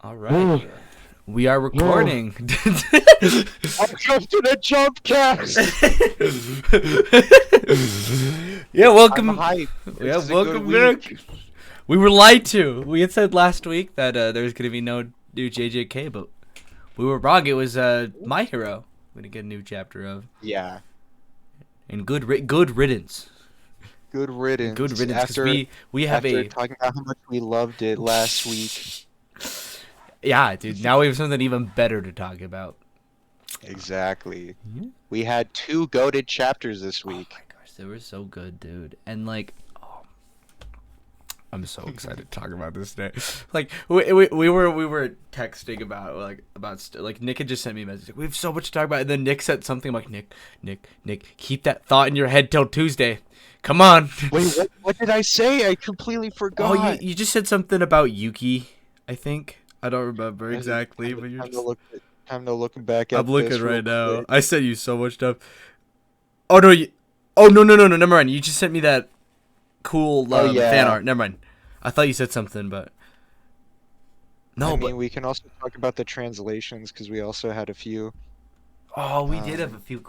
All right. We are recording. Welcome to the Jumpcast. Yeah, I'm welcome. hyped. Yeah, This is a good welcome back. week. We were lied to. We had said last week that there was going to be no new JJK, but we were wrong. It was My Hero. We're going to get a new chapter of. Yeah, And good riddance. good Good riddance. riddance, because After we have after a. talking about how much we loved it last week. Yeah, dude. Now we have something even better to talk about. Exactly. Yeah. We had two goated chapters this Oh my week. gosh, they were so good, dude. And like, oh, I'm so excited to talk about this today. Like, we were texting about like Nick had just sent me a message. Like, we have so much to talk about, and then Nick said something. I'm like, Nick, keep that thought in your head till Tuesday. Come on. Wait, what did I say? I completely Oh, you forgot. you just said something about Yuki. I think I don't remember Is it exactly, but you're time to just. look time to look back I'm at looking this real right now. quick? I sent you so much stuff. Oh no, oh no, never mind. You just sent me that cool Oh fan yeah. art. Never mind. I thought you said something, but I no. But mean, we can also talk about the translations because we also had a few. oh, we did have a Um, few.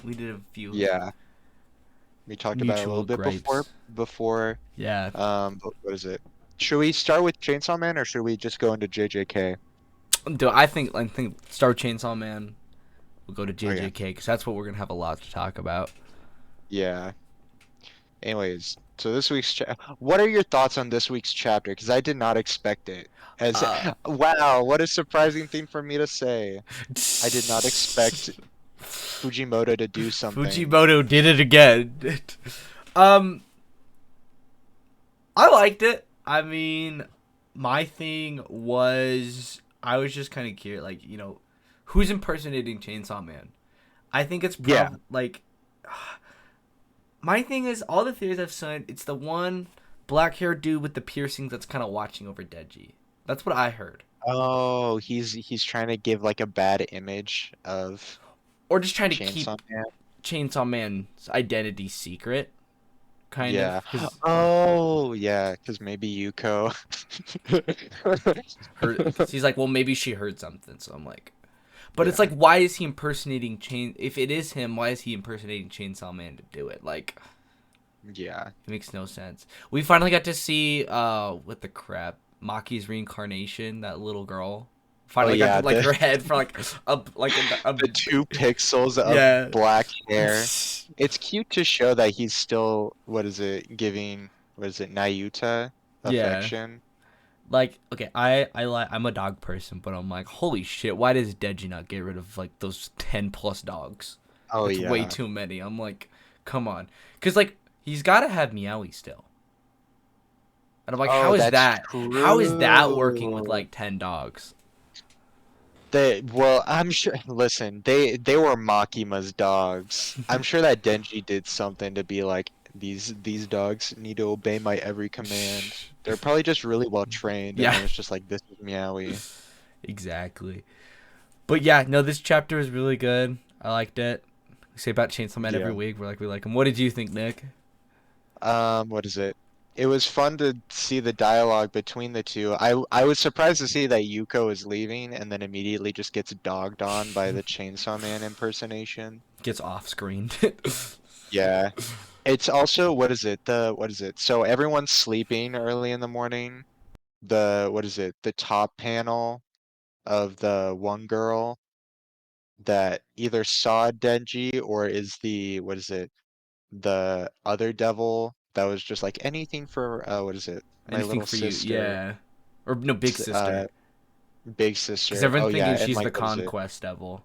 We did a few yeah. We talked about it a mutual little bit before. gripes. Before, Yeah. what is it? Should we start with Chainsaw Man or should we just go into JJK? Do I think Star Chainsaw Man will go to Okay. JJK because that's what we're gonna have a lot to talk about. Yeah. Anyways, so this week's what are your thoughts on this week's chapter? Because I did not expect it. As Uh, wow, what a surprising thing for me to say. I did not expect Fujimoto to do something. Fujimoto did it again. um, I liked it. I mean, my thing was I was just kind of curious, like who's impersonating Chainsaw Man. I think it's Yeah. like my thing is all the theories I've seen. It's the one black haired dude with the piercings that's kind of watching over Deji. That's what I heard, Oh, he's trying to give like a bad image of or just trying to Chainsaw keep Man. Chainsaw Man's identity secret, kind of, Yeah. because Oh, yeah, because maybe Yuko. cause he's like, well, maybe she heard something. So I'm like, but it's Yeah. like, why is he impersonating Chain? If it is him, why is he impersonating Chainsaw Man to do it? Like, Yeah. it makes no sense. We finally got to see what the crap Maki's reincarnation, that little girl. Oh Finally got to yeah, like her head for like a the 2 pixels of yeah. black hair. It's cute to show that he's still, what is it, giving, what is it, Nayuta Yeah. affection. Like, okay, I'm a dog person, but I'm like, holy shit, why does Deji not get rid of like those 10 plus dogs? Oh That's way yeah. too many. I'm like, come on. Cuz like he's got to have Meowie still. And I'm like, Oh, how is that's that? How is that working with true. like 10 dogs? Well, I'm sure, listen, they were Makima's dogs. I'm sure that Denji did something to be like, these dogs need to obey my every command. They're probably just really well trained, and Yeah. then it's just like, this is Meowie. Exactly. But yeah, no, this chapter was really good. I liked it. We say about Chainsaw Man every Yeah. week. We like him. What did you think, Nick? What is it? It was fun to see the dialogue between the two. I was surprised to see that Yuko is leaving and then immediately just gets dogged on by the Chainsaw Man impersonation. Gets off screen. Yeah. It's also, what is it? So everyone's sleeping early in the morning. What is it? The top panel of the one girl that either saw Denji or is what is it? The other devil that was just like anything for, what is it? My Anything little for you, sister, yeah. Or no, Big s- uh, Sister. big Because sister. Oh everyone's yeah, thinking and she's like the what is it? Conquest Devil.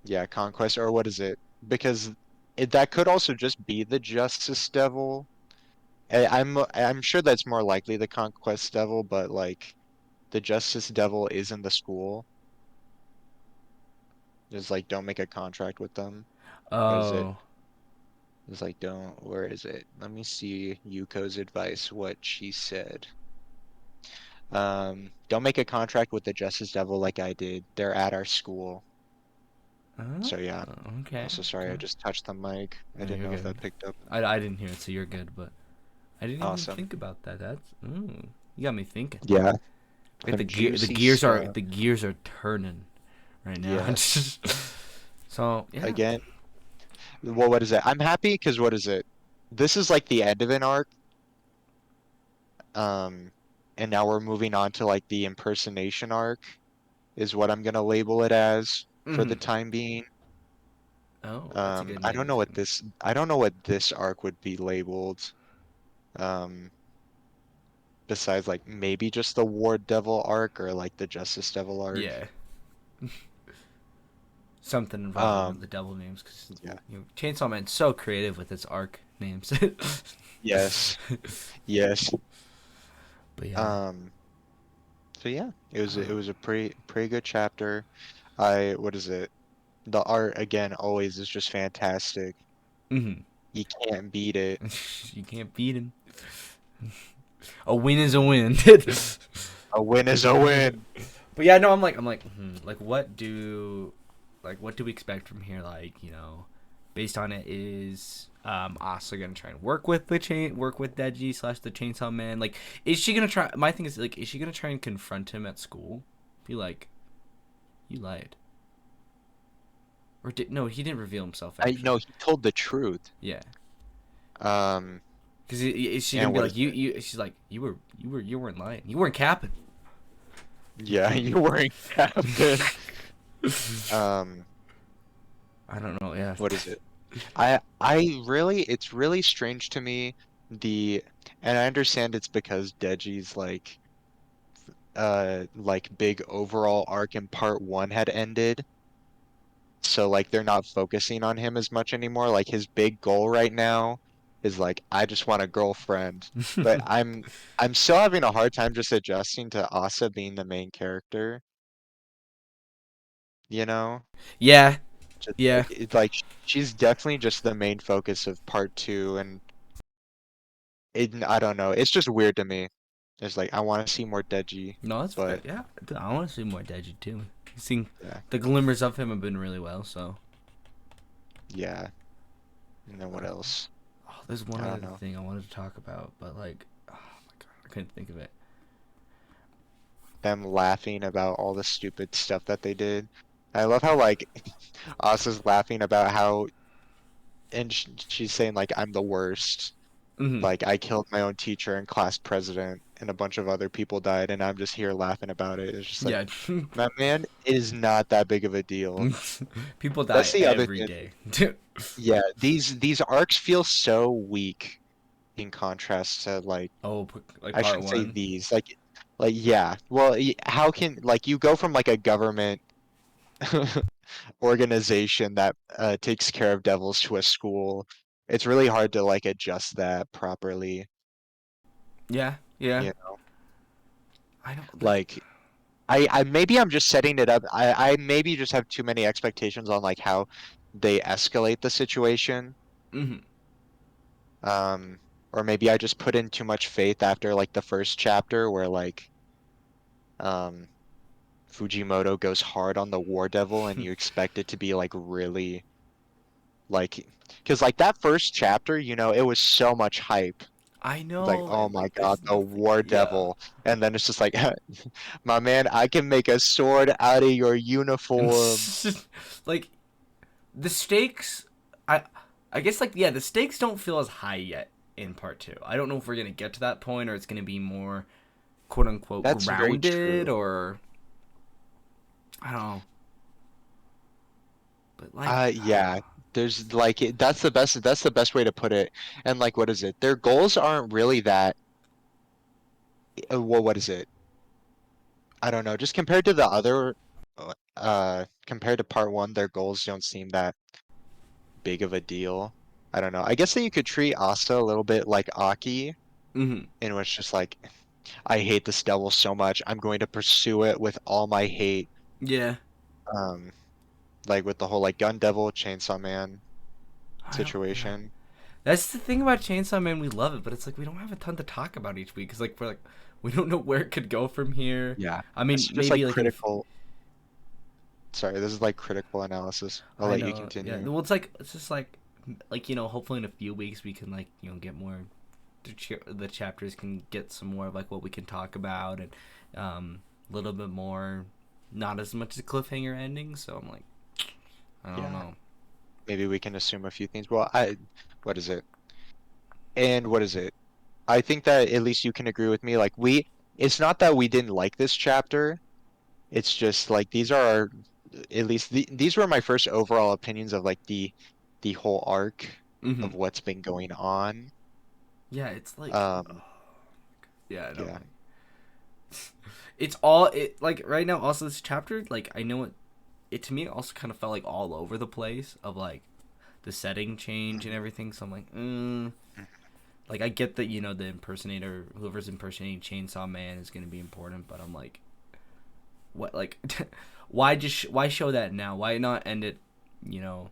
Yeah, Conquest or what is it? Because that could also just be the Justice Devil. I'm sure that's more likely the Conquest Devil, but like the Justice Devil is in the school. Just like don't make a contract with them. What is it? Oh. It's like don't. Where is it? Let me see Yuko's advice. What she said. Don't make a contract with the Justice Devil like I did. They're at our school. Oh, So yeah. okay, Also sorry, I okay. just touched the mic. I No, didn't you're know if that good. picked up. I didn't hear it, so you're good, but I didn't even Awesome. think about that. You got me thinking. Yeah. Like Some juicy stuff. the gears are turning right now. Yes. So yeah. Again, well, what is it? I'm happy because what is it? This is like the end of an arc. Um, and now we're moving on to like the impersonation arc, is what I'm gonna label it as for the Hmm. time being. Oh, that's a good I name don't know what too. this arc would be labeled. Um, besides like maybe just the War Devil arc or like the Justice Devil arc. Yeah, something involving the Um, devil names because yeah. Chainsaw Man's so creative with its arc names. Yes. Yes. But yeah. Um, so yeah, it Uh, was a pretty good chapter. I what is it? The art again always is just fantastic. hmm. You can't beat it. You can't beat him. A win is a win. A win is a win. But yeah, no, like what do we expect from here? Like, based on it, is Asa gonna try and work with Deji slash the Chainsaw Man? Like, is she gonna try? My thing is like, is she gonna try and confront him at school? Be like, you lied, or did no? He didn't reveal himself I know actually. he told the truth. Yeah, Um, because is she gonna and be what like is it? She's like, you weren't lying. You weren't capping. Yeah, you weren't captain. Um, I don't know. Yeah. what is it? I really it's really strange to me the and I understand it's because Deji's like big overall arc in part one had ended. So like they're not focusing on him as much anymore. Like his big goal right now is like I just want a girlfriend. But I'm still having a hard time just adjusting to Asa being the main character, you know? Yeah. Just Yeah. like it's like she's definitely just the main focus of part two and I don't know. It's just weird to me. It's like I want to see more Deji, No, that's fair. but Yeah, I want to see more Deji too. Seeing yeah, the glimmers of him have been really well. So, yeah. And then what else? there's one I other don't know. thing I wanted to talk about, but like, oh my god, I couldn't think of it. Them laughing about all the stupid stuff that they did. I love how like Asa's laughing about how and she's saying like I'm the worst. Hmm. Like I killed my own teacher and class president and a bunch of other people died and I'm just here laughing about it. It's just like, Yeah, my man, it is not that big of a deal. people That's die the other every thing. day. Yeah, these arcs feel so weak in contrast to like Oh, like I part shouldn't say one. these like yeah. Well, how can like you go from like a government organization that takes care of devils to a school. It's really hard to like adjust that properly. Yeah, yeah. You I don't like. like I maybe I'm just setting it up. I maybe just have too many expectations on like how they escalate the situation. Hmm. Um, or maybe I just put in too much faith after like the first chapter where like um Fujimoto goes hard on the War Devil and you expect it to be like really like because like that first chapter, it was so much hype. I It's like, know, oh and my like, God, there's the nothing. War Yeah. Devil. And then it's just like, my man, I can make a sword out of your uniform. Like, the stakes, I I guess, like, yeah, the stakes don't feel as high yet in part two. I don't know if we're gonna get to that point, or it's gonna be more quote unquote That's very grounded, true. or I don't know. But like, Yeah, there's like that's the best way to put it. And like, what is it? Their goals aren't really that, well, what is it? I don't know. Just compared to the other, compared to part one, their goals don't seem that big of a deal. I don't know. I guess that you could treat Asta a little bit like Aki, mm-hmm. in which just like, I hate this devil so much. I'm going to pursue it with all my hate. Yeah, Um, like with the whole like Gun Devil, Chainsaw Man I don't. Yeah, situation. that's the thing about Chainsaw Man. We love it, but it's like we don't have a ton to talk about each week. Cause like we're like we don't know where it could go from here. Yeah. I This mean, is just maybe like like in a critical. Sorry, this is like critical analysis. I'll I let you know. Yeah. continue. Well, it's just like hopefully in a few weeks we can like get more. The chapters can get some more of like what we can talk about and a little bit more, not as much as a cliffhanger ending. So I'm like, I don't Yeah. know. Maybe we can assume a few things. Well, what is it? And what is it? I think that at least you can agree with me. Like it's not that we didn't like this chapter. It's just like these are our, at least these were my first overall opinions of like the whole arc Hmm. of what's been going on. Yeah, it's like, Um, yeah, I don't yeah. like. It's all it like right now. Also, this chapter, like I know it to me also kind of felt like all over the place of like the setting change and Mhm. everything. So I'm like, like I get that the impersonator, whoever's impersonating Chainsaw Man, is gonna be important, but I'm like, what like, why show that now? Why not end it? You know,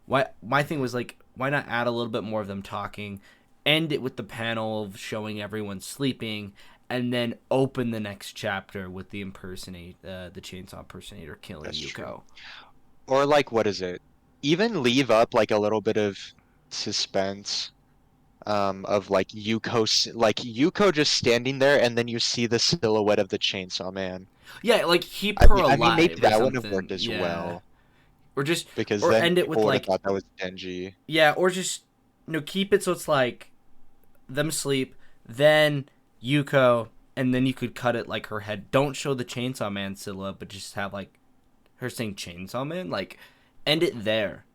why my thing was like, why not add a little bit more of them talking, end it with the panel of showing everyone sleeping, and then open the next chapter with the chainsaw impersonator killing That's true. Yuko. Or like, what is it? Even leave up like a little bit of suspense of like like Yuko just standing there and then you see the silhouette of the Chainsaw Man. Yeah, like keep her I mean maybe alive or that wouldn't have something. worked as Yeah, well or just because or then end it people with would have like thought that was Denji. yeah, or just keep it so it's like them sleep, then Yuko, and then you could cut it like her head. Don't show the Chainsaw Man silhouette, but just have like her saying Chainsaw Man. Like end it there,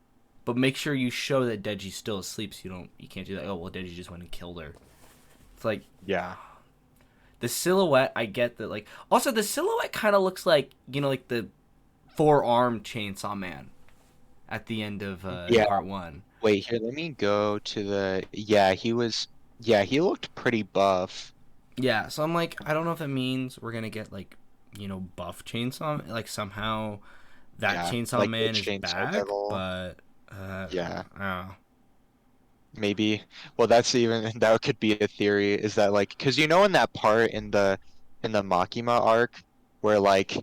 but make sure you show that Deji's still asleep. So you can't do that. Oh well, Deji just went and killed her. It's like Yeah. the silhouette. I get that. Like also the silhouette kind of looks like like the four-armed Chainsaw Man at the end of Yeah. part one. Wait, here, let me go to the yeah, he looked pretty buff. Yeah, so I'm like, I don't know if it means we're gonna get like, buff Chainsaw, like somehow that Yeah, Chainsaw like the Man is Chainsaw back, Devil. but Yeah. I don't know. Maybe. Well, that's even that could be a theory is that like because in that part in the Makima arc where like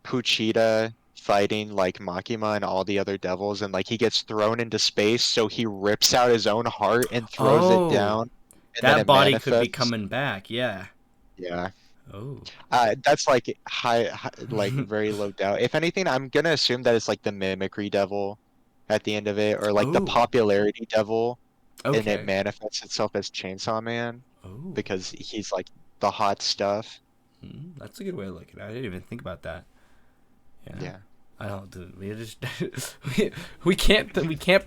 Puchita fighting like Makima and all the other devils and like he gets thrown into space so he rips out his own heart and throws it Oh, down and then that it body could be manifests. coming back. Yeah. Yeah. Oh. That's like like very low doubt. If anything, I'm gonna assume that it's like the mimicry devil at the end of it, or like the Oh. popularity devil, and it Okay. manifests itself as Chainsaw Man Oh. because he's like the hot stuff. That's a good way to look at it. I didn't even think about that. Yeah. Yeah. I don't. Dude, we just we can't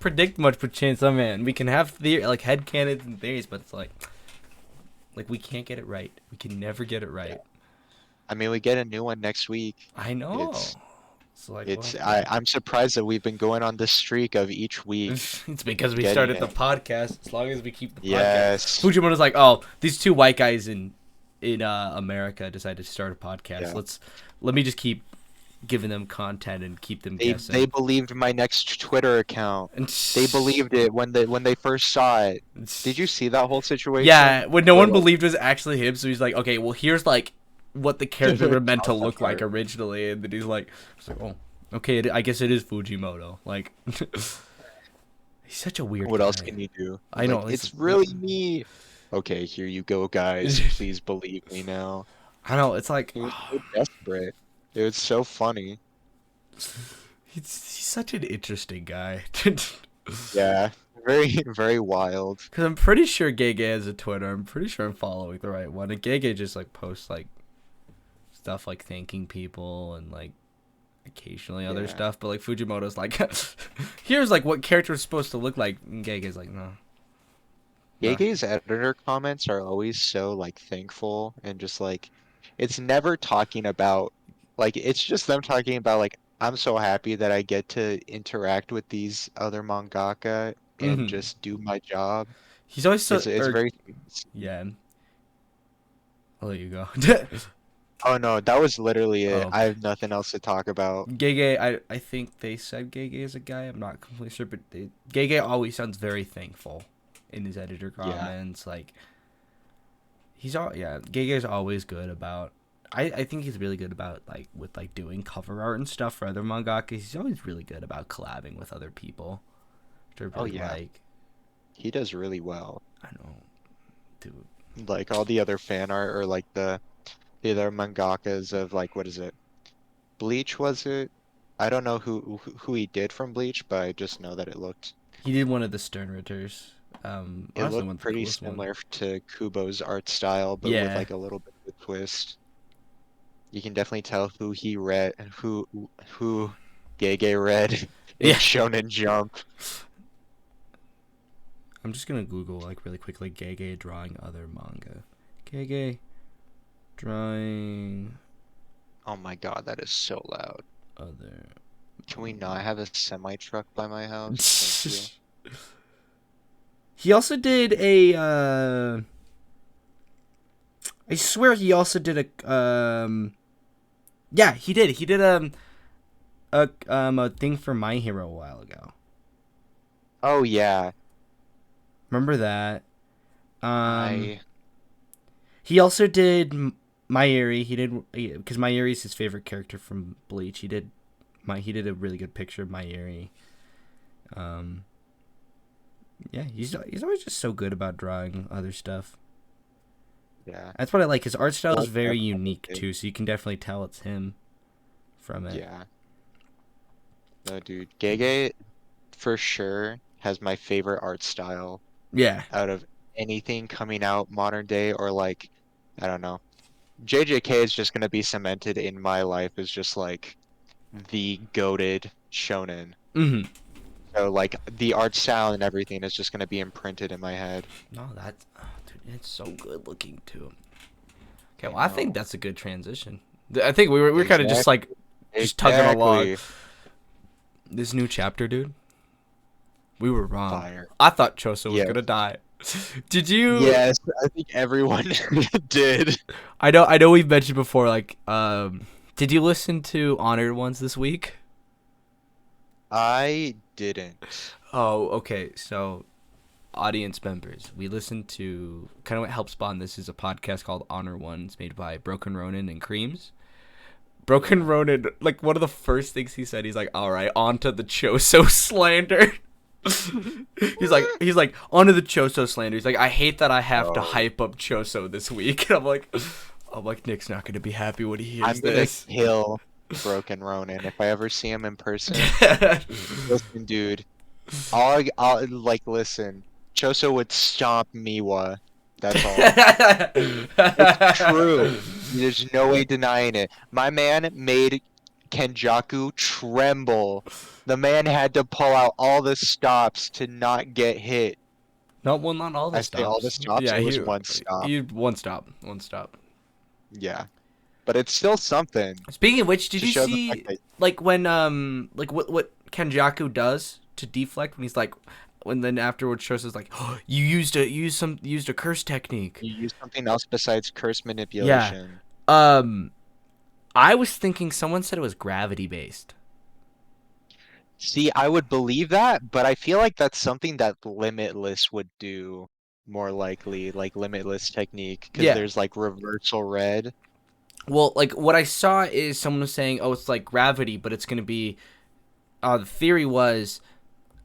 predict much with Chainsaw Man. We can have like headcanons and theories, but it's like we can't get it right. We can never get it Yeah. right. I mean, we get a new one next week. I know. It's So like we'll have I'm surprised that we've been going on this streak of each week it's because we getting started the it. podcast. As long as we keep the podcast, Yes. Fujimoto's like, oh, these two white guys in America decided to start a podcast. Yeah. Let me just keep giving them content and keep them They guessing. believed my next Twitter account. And They believed it when they first saw it. Did you see that whole situation? yeah, what no Where one like believed was actually him. So he's like, okay, well here's like what the character were meant to look concept like art. originally, and then he's like, oh, okay, I guess it is Fujimoto. Like, he's such a weird What else guy. can you do? I Like know. it's really me. Okay, here you go, guys. Please believe me now. I know. It's like He was so desperate. It was so funny. he's such an interesting guy. Yeah, very very wild. Because I'm pretty sure Gege has a Twitter. I'm pretty sure I'm following the right one. And Gege just like posts like stuff like thanking people and like occasionally other Yeah. stuff. But like Fujimoto's like, here's like what character's supposed to look like. And Gege's like, no, no. Gege's editor comments are always so like thankful and just like it's never talking about like it's just them talking about like I'm so happy that I get to interact with these other mangaka and Mm-hmm. just do my job. He's always so. It's Or very yeah, I'll let you go. oh no, that was literally it. Oh, I have nothing else to talk about. Gege. I think they said Gege is a guy. I'm not completely sure, but Gege always sounds very thankful in his editor Yeah. comments. Like he's all yeah. Gege's always good about. I think he's really good about like with like doing cover art and stuff for other mangaka. He's always really good about collabing with other people. Which I Oh really yeah. like. He does really well. I know, dude. Like all the other fan art or like either mangakas of like what is it? Bleach was it? I don't know who he did from Bleach, but I just know that He did one of the Stern Ritters. it Honestly, looked one's the pretty coolest one. similar to Kubo's art style, but with Yeah, like a little bit of a twist. You can definitely tell who he read, who Gege read in yeah. Shonen Jump. I'm just gonna Google like really quickly Gege drawing other manga. Gege drawing Oh my God, that is so loud. other. Can we not have a semi truck by my house? Thank you. He also did a. I swear he also did a. Yeah, he did. He did a thing for My Hero a while ago. Oh yeah, Remember that? Um, I he also did Mayuri. He did because Mayuri is his favorite character from Bleach. He did a really good picture of Mayuri. Um, yeah, he's always just so good about drawing other stuff. yeah. That's what I like. His art style is Like very unique definitely. too, so you can definitely tell it's him from it. Yeah. No, dude. Gege for sure has my favorite art style Yeah. out of anything coming out modern day or like I don't know. JJK is just gonna be cemented in my life as just like the goated shonen. Mm-hmm. So like the art style and everything is just gonna be imprinted in my head. No, that's dude, it's so good looking too. Okay, I well, I think know. that's a good transition. I think we were kind of just Exactly. like just tugging along Exactly. this new chapter, dude. We were wrong. Fire. I thought Choso was Yeah. gonna die. Did you? Yes, I think everyone did. I know we've mentioned before. Like, did you listen to Honored Ones this week? I didn't. Oh, okay. So, audience members, we listened to kind of what helped spawn this is a podcast called Honor Ones, made by Broken Ronin and Creams. Broken Yeah. Ronin, like one of the first things he said, he's like, "All right, on to the Choso slander." he's like onto the Choso slander. He's like, I hate that I have to Oh, hype up Choso this week. And I'm like, Nick's not gonna be happy when he I'm hears gonna this. kill Broken Ronin if I ever see him in person. Listen, dude. I'll like listen. Choso would stomp Miwa. That's all. It's true. There's no way denying it. My man made Kenjaku tremble. The man had to pull out all the stops to not get hit. Not all the I say all the stops. stops, Yeah, it was he one stop. he one stop, one stop. Yeah. But it's still something Speaking of which, did to you show the fact see that like when like what Kenjaku does to deflect when he's like when then afterwards Choso's like, oh, you used a curse technique. you use something else besides curse Yeah. manipulation. Um I was thinking someone said it was gravity based. See, I would believe that, but I feel like that's something that Limitless would do more likely, like Limitless technique, because Yeah. there's like reversal red. Well, like what I saw is someone was saying, "Oh, it's like gravity, but it's going to be the theory was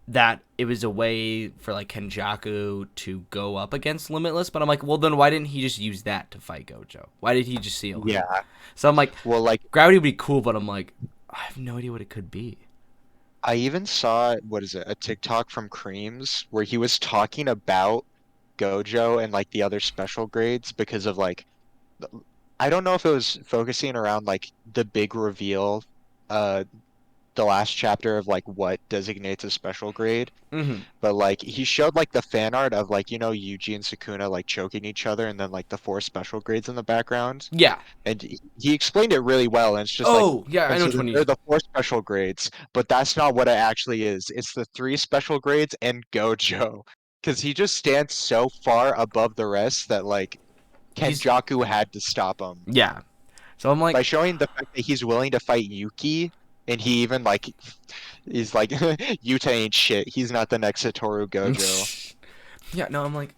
that it was a way for like Kenjaku to go up against Limitless, but I'm like, well, then why didn't he just use that to fight Gojo? Why did he just seal him? Yeah. So I'm like, Well, like gravity would be cool, but I'm like, I have no idea what it could be. I even saw, what is it, a TikTok from Creams where he was talking about Gojo and like the other special grades because of like I don't know if it was focusing around like the big reveal, uh, the last chapter of like what designates a special grade, Mm-hmm. but like he showed like the fan art of like Yuji and Sukuna like choking each other and then like the four special grades in the background, Yeah. and he explained it really well, and it's just like. Oh, yeah. I And know so which one you. they're the four special grades, but that's not what it actually is. It's the three special grades and Gojo, because he just stands so far above the rest that like He's Kenjaku had to stop him yeah. So I'm by like, showing the fact that he's willing to fight Yuki, and he even like he's like Yuta ain't shit. He's not the next Satoru Gojo. yeah. No, I'm like,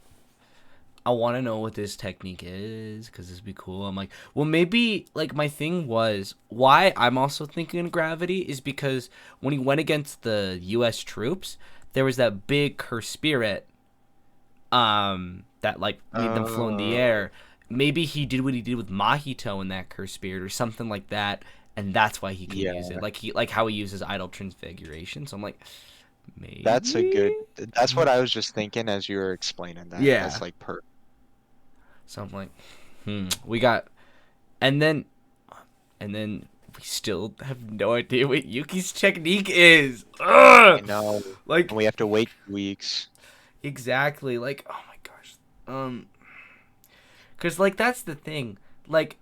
I want to know what this technique is because this would be cool. I'm like, well, maybe like my thing was why I'm also thinking gravity is because when he went against the U.S. troops, there was that big curse spirit, that like made them flow in the Uh, air. maybe he did what he did with Mahito in that Curse Spirit or something like that, and that's why he can use Yeah, it. Like how he uses Idol Transfiguration. So I'm like, that's a maybe. good. That's what I was just thinking as you were explaining that. Yeah. That's like per. So I'm like, we got, and then and then we still have no idea what Yuki's technique is. I Ugh! know, Like, and we have to wait 2 weeks. exactly. Like, oh my gosh. Cause like that's the thing. Like,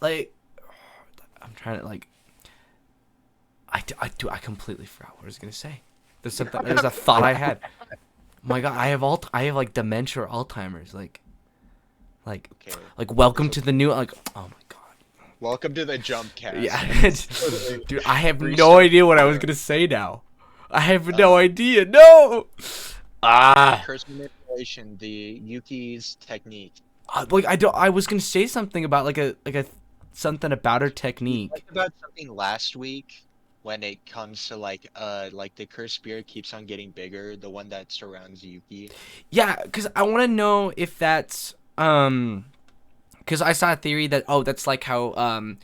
like I'm trying to like. I completely forgot what I was gonna say. There's a thought I had. My God, I have like dementia or Alzheimer's. Like, Okay, like it's welcome to okay. the new. Like, oh my God. Welcome to the Jumpcast. Yeah, Let's totally dude, I have no restart idea what I was the gonna say now. I have no uh idea. No. Ah, curse manipulation, the Yuki's technique. like I don't. I was gonna say something about like a something about her We technique. talked about something last week when it comes to like the cursed spirit keeps on getting bigger, the one that surrounds Yuki. Yeah, because I want to know if that's because I saw a theory that that's like how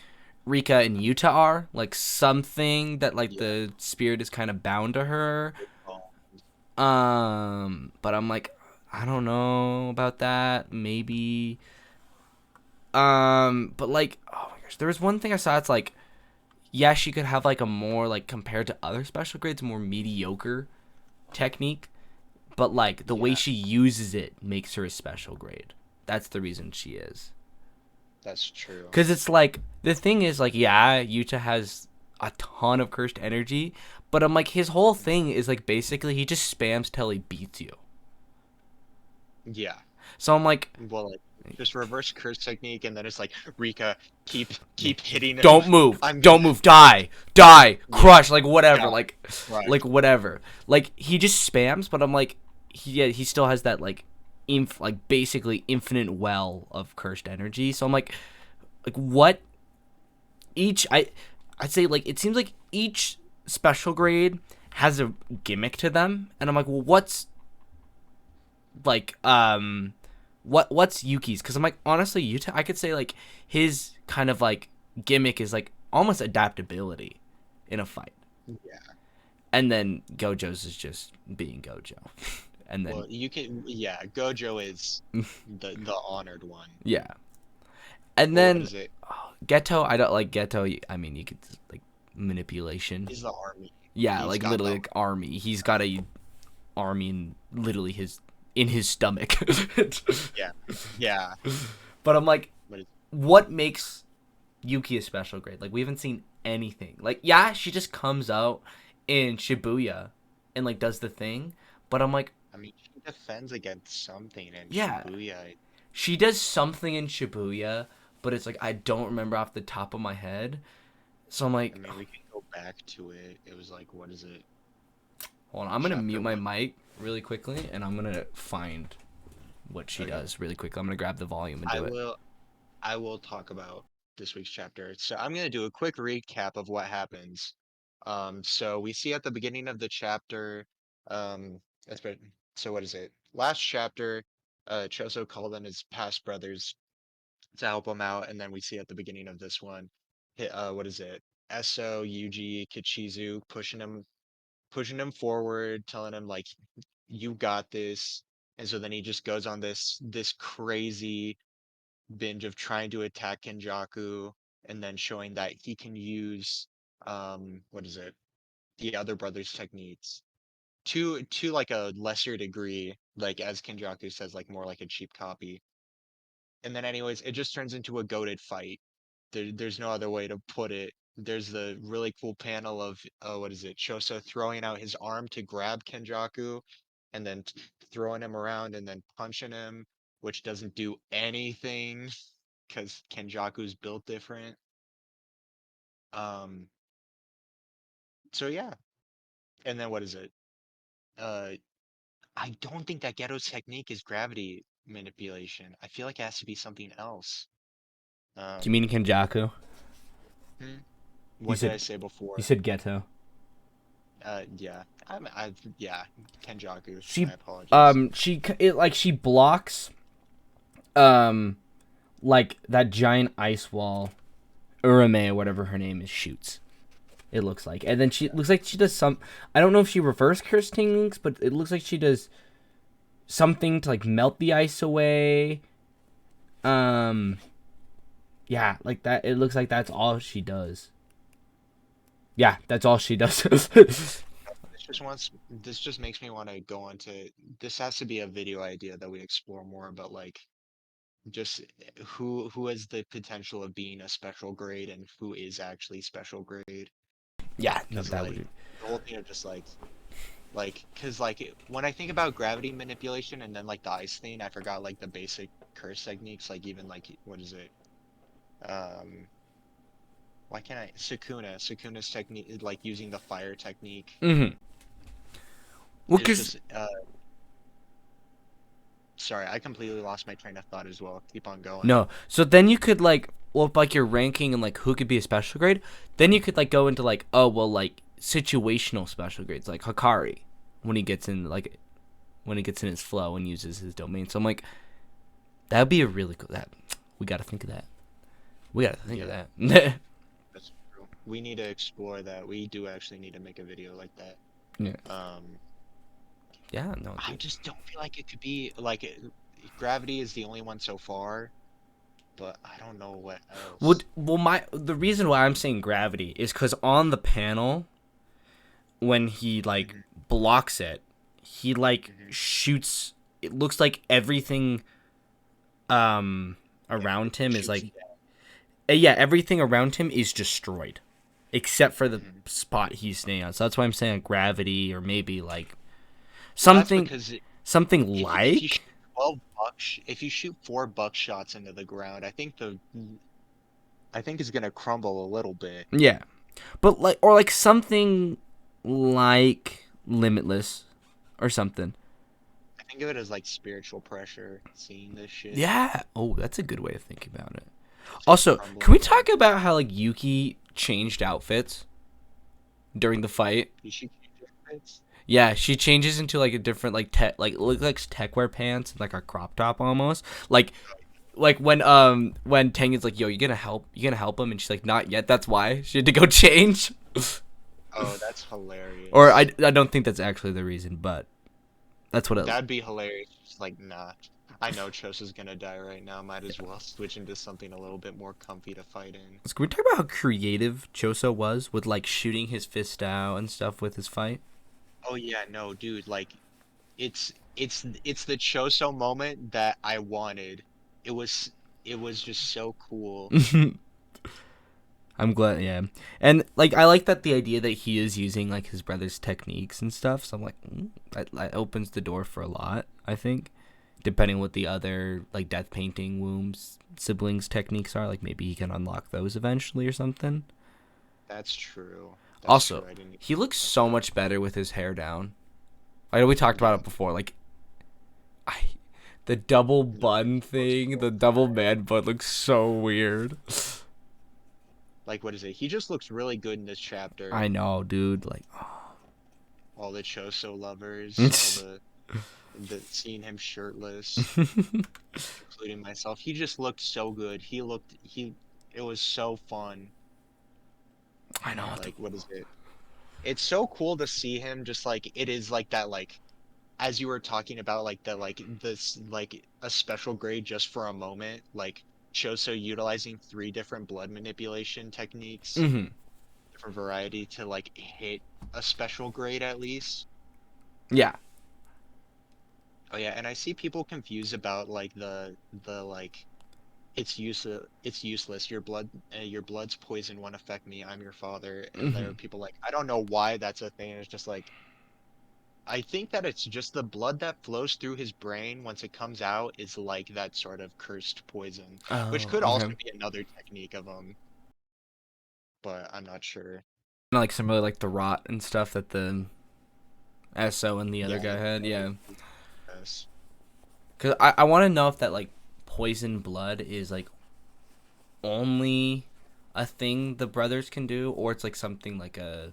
Rika and Yuta are like something that like Yeah. the spirit is kind of bound to her. Oh, But I'm like, I don't know about that. Maybe. But like, oh my gosh, there was one thing I saw. It's like, yeah, she could have like a more like compared to other special grades, more mediocre technique. But like the way yeah, she uses it makes her a special grade. That's the reason she is. that's true. Cause it's like the thing is like, yeah, Yuta has a ton of cursed energy, but I'm like his whole thing is like basically he just spams till he beats you. Yeah. So I'm like, Well, like just reverse curse technique, and then it's like Rika, keep hitting him. don't move, I'm gonna don't move, die, yeah, crush, like whatever, yeah, right. like whatever. Like he just spams, but I'm like, he still has that like, like basically infinite well of cursed energy. So I'm like what each I'd say like it seems like each special grade has a gimmick to them, and I'm like, well, what's like what's Yuki's? Because I'm like honestly, Yuta, I could say like his kind of like gimmick is like almost adaptability in a fight, Yeah. and then Gojo's is just being Gojo, and then Well, you can. Yeah, Gojo is the honored one. yeah, and Well, what then is it? Ghetto. I don't like Ghetto. I mean, you could like manipulation. He's the army. Yeah, He's like got literally the like army. He's got a army in literally his in his stomach. yeah, yeah. But I'm like, But it's, what makes Yuki a special grade? Like we haven't seen anything. Like yeah, she just comes out in Shibuya and like does the thing. But I'm like, I mean, she defends against something in yeah, Shibuya. she does something in Shibuya, but it's like I don't remember off the top of my head. So I'm I like, mean, we can go back to it. It was like, what is it? hold on, I'm gonna Chapter mute my one. mic really quickly, and I'm gonna find what she Okay. does really quickly. I'm gonna grab the volume and I do it. will. I will talk about this week's chapter. So I'm gonna do a quick recap of what happens. So we see at the beginning of the chapter, that's been, so what is it? Last chapter, Choso called in his past brothers to help him out, and then we see at the beginning of this one, what is it? Eso, Yuji, Kichizu pushing him forward, telling him like, "You got this." And so then he just goes on this crazy binge of trying to attack Kenjaku, and then showing that he can use what is it? The other brother's techniques to like a lesser degree, like as Kenjaku says, like more like a cheap copy. And then anyways, it just turns into a goated fight. There's no other way to put it. There's the really cool panel of what is it? Choso throwing out his arm to grab Kenjaku, and then throwing him around and then punching him, which doesn't do anything because Kenjaku's built different. Um, so yeah, and then what is it? Uh, I don't think that Ghetto's technique is gravity manipulation. I feel like it has to be something else. Do you Um, mean Kenjaku? hmm, You what did I said say you before? said Ghetto. Yeah, yeah, Kenjaku. She My apologies. she it like she blocks um like that giant ice wall, Urame or whatever her name is, shoots. It looks like, and then she it looks like she does some. I don't know if she reverse curse techniques, but it looks like she does something to like melt the ice away. Um, yeah, like that. It looks like that's all she does. Yeah, that's all she does. This just makes me want to go on to this has to be a video idea that we explore more, but like just who has the potential of being a special grade and who is actually special grade. Yeah, no, Because that like would. the whole thing of just because like when I think about gravity manipulation and then like the ice thing, I forgot like the basic curse techniques, like even like what is it? Um, why can't I? Sukuna's technique, like using the fire technique. Mm-hmm. Well, It's cause just sorry, I completely lost my train of thought as well. Keep on going. no. So then you could like, well, if, like your ranking and like who could be a special grade, then you could like go into like, oh well, like situational special grades, like Hakari, when he gets in like when he gets in his flow and uses his domain. So I'm like, that would be a really cool. That we got to think of that. We got to think of Yeah, that. that's true. We need to explore that. We do actually need to make a video like that. Yeah. Um, Yeah. No, I dude. just don't feel like it could be like gravity is the only one so far, but I don't know what else. Well, my the reason why I'm saying gravity is because on the panel when he like Hmm. blocks it, he like Hmm. shoots. It looks like everything um Like around him is shoots like down. yeah, everything around him is destroyed except for the Hmm. spot he's staying on. So that's why I'm saying gravity or maybe like Well, that's something because something if you shoot like if you shoot four buckshots into the ground, I think it's gonna crumble a little bit. yeah. But like or like something like limitless or something. I think of it as like spiritual pressure, seeing this shit Yeah. Oh, that's a good way to think about it. just Also, can crumbling we down. talk about how like Yuki changed outfits during the fight? You shoot outfits. Yeah, she changes into like a different like tech like look like tech wear pants and like a crop top almost. Like when Tang is like, "Yo, you gonna help him?" and she's like, "Not yet." That's why she had to go change. Oh, that's Or hilarious. I don't think that's actually the reason, but that's what it. That'd be hilarious. Just like, nah. I know Chosa's gonna die right now. Might as well switch into something a little bit more comfy to fight in. Can we talk about how creative Choso was with like shooting his fist out and stuff with his fight? Oh yeah, no, dude. Like, it's the Choso moment that I wanted. It was it was just so cool. I'm glad, yeah. And like I like that the idea that he is using like his brother's techniques and stuff. So I'm like, that opens the door for a lot. I think, depending what the other like death painting wombs siblings techniques are, like maybe he can unlock those eventually or something. That's true. That's Also, true. I didn't even he looks think about so that. much better with his hair down. I know we talked about Yeah. it before. Like, I, the double No, he bun looks thing, so the double fine. man bun looks so weird. Like, what is it? He just looks really good in this chapter. I know, dude. Like, All the Choso lovers, all the seeing him shirtless, including myself. He just looked so good. It was so fun. I know. Like, what is it? It's so cool to see him just like it is like that like as you were talking about like the like this like a special grade just for a moment, like Choso utilizing three different blood manipulation techniques, Hmm. different variety to like hit a special grade at least. Yeah. Oh yeah, and I see people confused about like the like it's useless. Your blood's poison won't affect me. I'm your father. And there Hmm. are people like I don't know why that's a thing. It's just like I think that it's just the blood that flows through his brain once it comes out is like that sort of cursed poison, which Oh, could also okay. be another technique of but I'm not sure. Like similar like the rot and stuff that the SO and the other Yeah, guy had. Yeah. yes. Cause I want to know if that like poison blood is like only a thing the brothers can do, or it's like something like a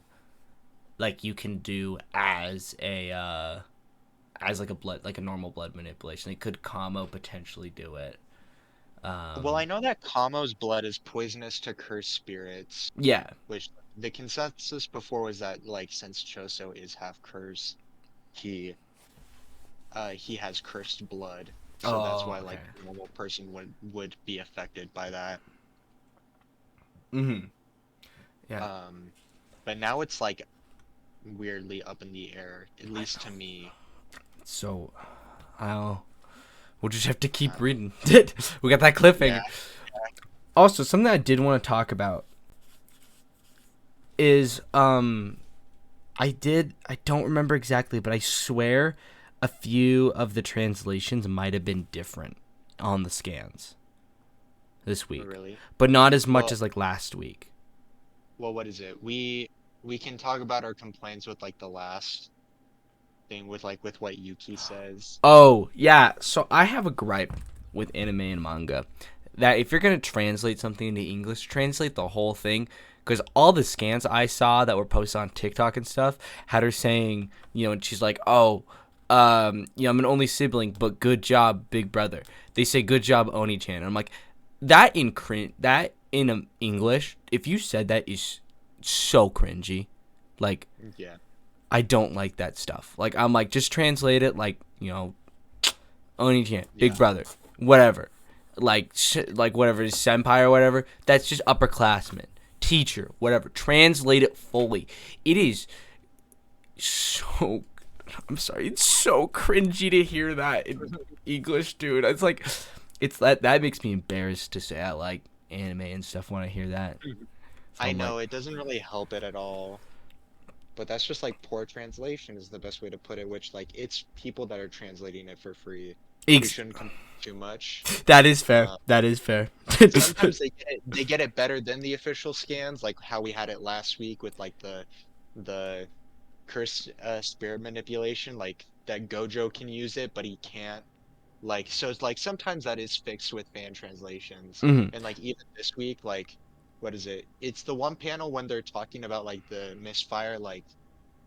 like you can do as like a blood like a normal blood manipulation. Like could Kamo potentially do it? Well, I Um, know that Kamo's blood is poisonous to cursed spirits, yeah. which the consensus before was that like since Choso is half cursed, he he has cursed blood. So that's Oh, why okay. like a normal person would be affected by that. Mm-hmm. Yeah. Um, but now it's like weirdly up in the air, at least to me. So, I'll we'll just have to Uh, keep reading. We got that yeah, cliffhanger. Also, something I did want to talk about is I don't remember exactly, but I swear a few of the translations might have been different on the scans this week, really. but not as much Well, as like last week. what is it? We can talk about our complaints with like the last thing with like with what Yuki says. Oh, yeah. So I have a gripe with anime and manga that if you're going to translate something into English, translate the whole thing. Because all the scans I saw that were posted on TikTok and stuff had her saying, and she's like, oh, I'm an only sibling, but good job, big brother. They say good job, Oni-chan. And I'm like, that in English, if you said that is so cringy. Like, Yeah, I don't like that stuff. Like, I'm like, just translate it like, Oni-chan, big yeah. brother, whatever. Like whatever, senpai or whatever. That's just upperclassmen, teacher, whatever. Translate it fully. It is so. I'm sorry. It's so cringy to hear that in English, dude. It's like, that makes me embarrassed to say I like anime and stuff when I hear that. So I I'm like, know it doesn't really help it at all, but that's just like poor translation is the best way to put it, which like it's people that are translating it for free. We ex- shouldn't complain too much. that is fair. Uh, That is fair. Sometimes they get it better than the official scans, like how we had it last week with like the cursed spirit manipulation, like that Gojo can use it, but he can't. Like so it's like sometimes that is fixed with fan translations. Mhm. And like even this week, like what is it? It's the one panel when they're talking about like the misfire, like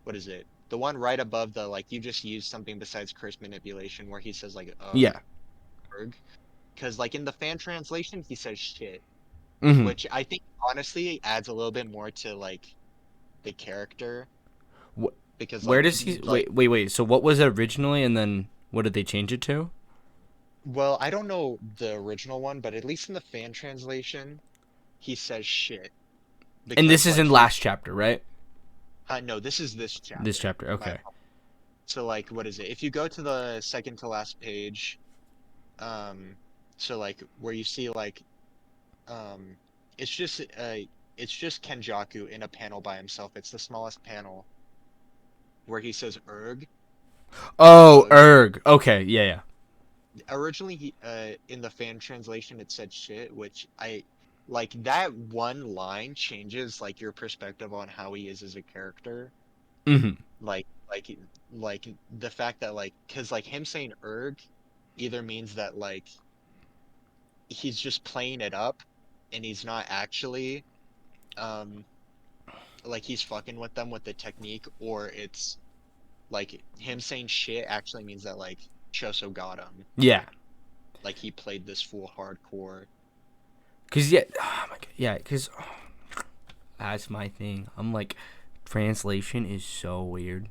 what is it? The one right above the like you just used something besides curse manipulation where he says like Yeah. erg. Because like in the fan translation he says shit, Mhm. which I think honestly adds a little bit more to like the character Wh- because Where does he? like Wait. So what was it originally, and then what did they change it to? well, I don't know the original one, but at least in the fan translation, he says shit And this because is like in he last chapter, right? no, this is this This chapter. chapter. My Okay. so like what is it? If you go to the second to last page, um, so like where you see like um, it's just it's just Kenjaku in a panel by himself. It's the smallest panel where he says erg. Oh, So erg. Okay. Yeah. Yeah. originally he in the fan translation it said shit, which I like that one line changes like your perspective on how he is as a character. Mhm. Like like like the fact that like because like him saying erg either means that like he's just playing it up and he's not actually um like he's fucking with them with the technique, or it's like him saying shit actually means that like Choso got him. Yeah. Like he played this full hardcore. Cause yeah. Oh my god. Yeah. Cause that's my thing. I'm like, translation is so weird,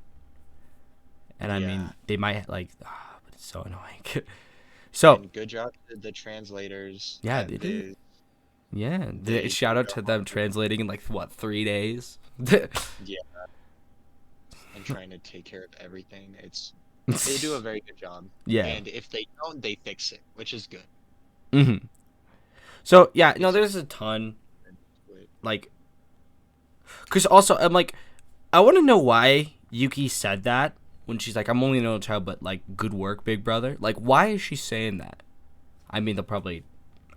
and I Yeah. mean they might like, but it's so annoying. So And good job to the translators yeah, at they did. Viz. Yeah. They Shout did out their to them hardest. translating in like what 3 days. Yeah, and trying to take care of everything. It's they do a very good job. Yeah. And if they don't, they fix it, which is good. Mhm. So yeah, no, It's there's a ton good. like, cause also I'm like, I want to know why Yuki said that when she's like, I'm only an only child, but like, good work, big brother. Like, why is she saying that? I mean, they'll probably,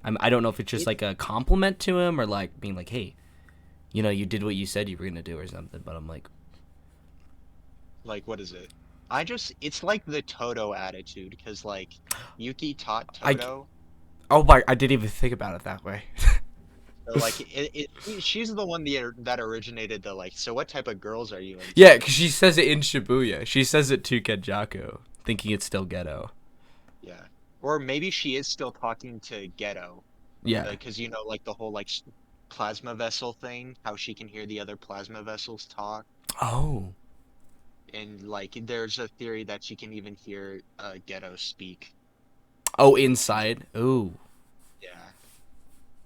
I don't know if it's just It like a compliment to him or like being like, hey, you did what you said you were gonna do or something. But I'm like, like what is it? I just it's like the Toto attitude because like Yuki taught I, Toto. oh my, I didn't even think about it that way. So like she's the one that originated the like. So what type of girls are you Yeah, into? because she says it in Shibuya. She says it to Kenjaku, thinking it's still ghetto. Yeah. or maybe she is still talking to Ghetto, Yeah. because like the whole like plasma vessel thing, how she can hear the other plasma vessels talk, Oh. and like there's a theory that she can even hear Ghetto speak. Oh, And inside. Ooh. yeah,